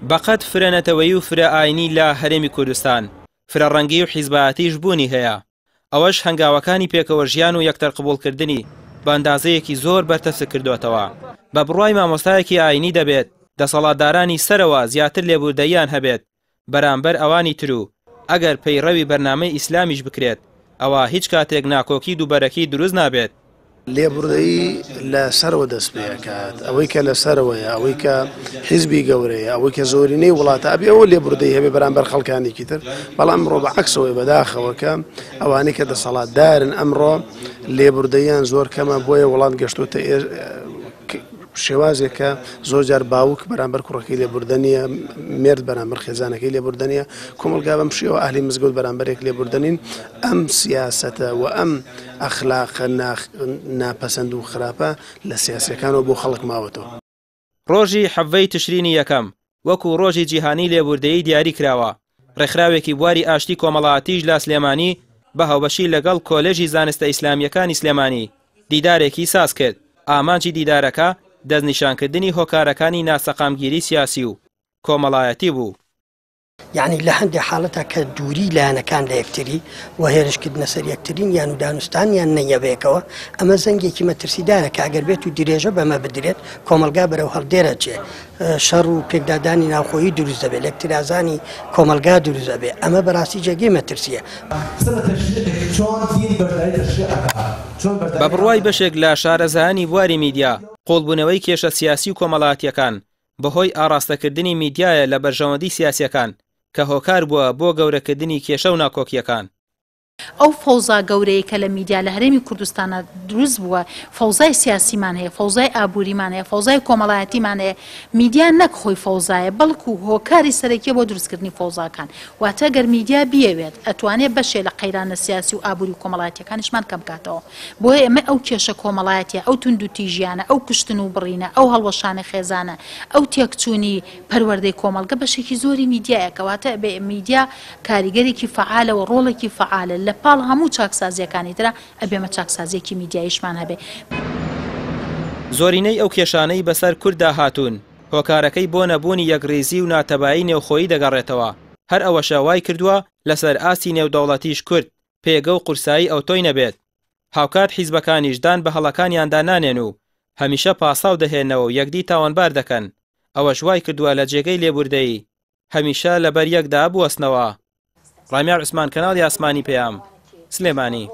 بەقەت فرەنەتەوەی و فرە ئاینی لە هەرێمی کوردستان فرە ڕەنگی و حیزبەتیش بوونی هەیە. ئەوەش هەنگاوەکانی پێکەوە ژیان و یەکتەر قبوڵکردنی بە ئەندازەیەکی زۆر بەرتەفس کردوێتەوە. بە بڕوای مامۆستایەکی ئاینی دەبێت دەسەڵاتدارانی سەرەوە زیاتر لێبوردەییان هەبێت بەرامبەر ئەوانی تر و ئەگەر پەیڕەوی بەرنامەی ئیسلامیش بکرێت ئەوە هیچ کاتێک ناکۆکی دووبەرەکی دروست نابێت. لێبوردەیی لە سەرەوە دەست پێکات، ئەوەی کە لە سەرەوەیە، ئەوەی کە حیزبی گەورەیە، ئەوەی کە زۆرینەی وڵاتە ئەبێ ئەوە لێبوردەی هەبێ بەرامبەر خەڵکانێکی تر. بەڵام ئەمڕۆ بەعەکسەوەی بەداخەوە کە ئەوانەی کە دەسەڵاتدارن ئەمڕۆ لێبوردەییان زۆر کەمە، بۆیە وڵات گەشتوتە شێوازێک کە زۆر جار باوک بەرامبەر کوڕەکەی لێبوردە نیە، مێرد بەرامبەر خێزانەکەی لێبوردە نیە. کۆمەلگا بەم شێوە ئاهلی مزگەوت بەرامبەرێک لێبوردەنین. ئەم سیاسەتە و ئەم ئەخلاقە ناپەسەند و خراپە لە سیاسەکانەوە بۆ خەڵک ماوەتەوە. ڕۆژی حەڤەی تشرینی یەکەم وەکو ڕۆژی جیهانی لێبوردەیی دیاری کراوە. ڕێکخراوێکی بواری ئاشتی کۆمەڵایەتیش لە سلێمانی بە هاوبەشی لەگەڵ کۆلێژی زانستە ئیسلامیەکانی سلێمانی دیدارێکی ساز کرد. ئامانجی دیدارەکە دەستنیشانکردنی هۆکارەکانی ناسەقامگیری سیاسی و کۆمەڵایەتی بوو. یعنی لە هەندێک حاڵەتە کە دووری لایەنەکان لە یەکتری و هێرشکردنە سەر یەکترین یان و دانوستانیان نەیەبێکەوە، ئەمە زەنگێکی مەترسیدارە کە ئەگەر بێت و درێژە بەمە بدرێت کۆمەلگا بەرەو هەڵدێرە چێ شەڕ و پێکدادانی ناوخۆیی دروست دەبێت، لەکترازانی کۆمەلگا دروست دەبێت. ئەمە بەڕاستی جێگەی مەترسیە. بە بڕوای بەشێک لە شارەزایانی بواری میدیا قوڵبوونەوەی کێشە سیاسی و کۆمەڵایەتیەکان بەهۆی ئاراستەکردنی میدیایە لە بەرژەوەندی سیاسیەکان کە هۆکار بووە بۆ گەورەکردنی کێشە و ناکۆکیەکان. ئەو فەوزا گەورەیە کە لە میدیا لە هەرێمی کوردستانە دروست بووە، فەوزای سیاسیمان هەیە، فەوزای ئابووریمان هەیە، فەوزای کۆمەڵایەتیمان هەیە. میدیا نەک خۆی فەوزایە، بەڵکو هۆکاری سەرەکیە بۆ دروستکردنی فەوزاکان. واتە گەر میدیا بیەوێت ئەتوانێت بەشێ لە قەیرانە سیاسی و ئابووری و کۆمەڵایەتیەکانیشمان کەم بکاتەوە. بۆیە ئێمە ئەو کێشە کۆمەڵایەتیە، ئەو تونند و تیژیانە، ئەو کوشتن و بڕینە، ئەو هەڵوەشانە خێزانە، ئەو تێکچوونی پەروەردەی کۆمەڵگە بەشێکی زۆری میدیایە، کەواتە بێ میدیا کاریگەرێکی فعالە و ڕۆڵێکی فعالە لە پاڵ هەموو چاکسازیەکانی ترە. ئەبێمە چاکسازیەکی میدیاییشمان هەبێ. زۆرینەی ئەو کێشانەی بەسەر کووردا هاتوون هۆکارەکەی بۆ نەبوونی یەکڕێزی و ناتەبایی نێوخۆیی دەگەڕێتەوە. هەر ئەوەشە وای کردووە لەسەر ئاستی نێودەوڵەتیش کورد پێگە و قورسایی ئەو تۆی نەبێت. هاوکات حیزبەکانیش دان بە هەڵەکانیاندا نانێن و هەمیشە پاساو دەهێنەوە و یەکدی تاوانبار دەکەن. ئەوەش وای کردووە لە جێگەی لێبوردەیی هەمیشە لەبەر یەکدا بوەستنەوە. ڕامیار عوسمان، کەناڵی ئاسمانی پێیام، سلێمانی.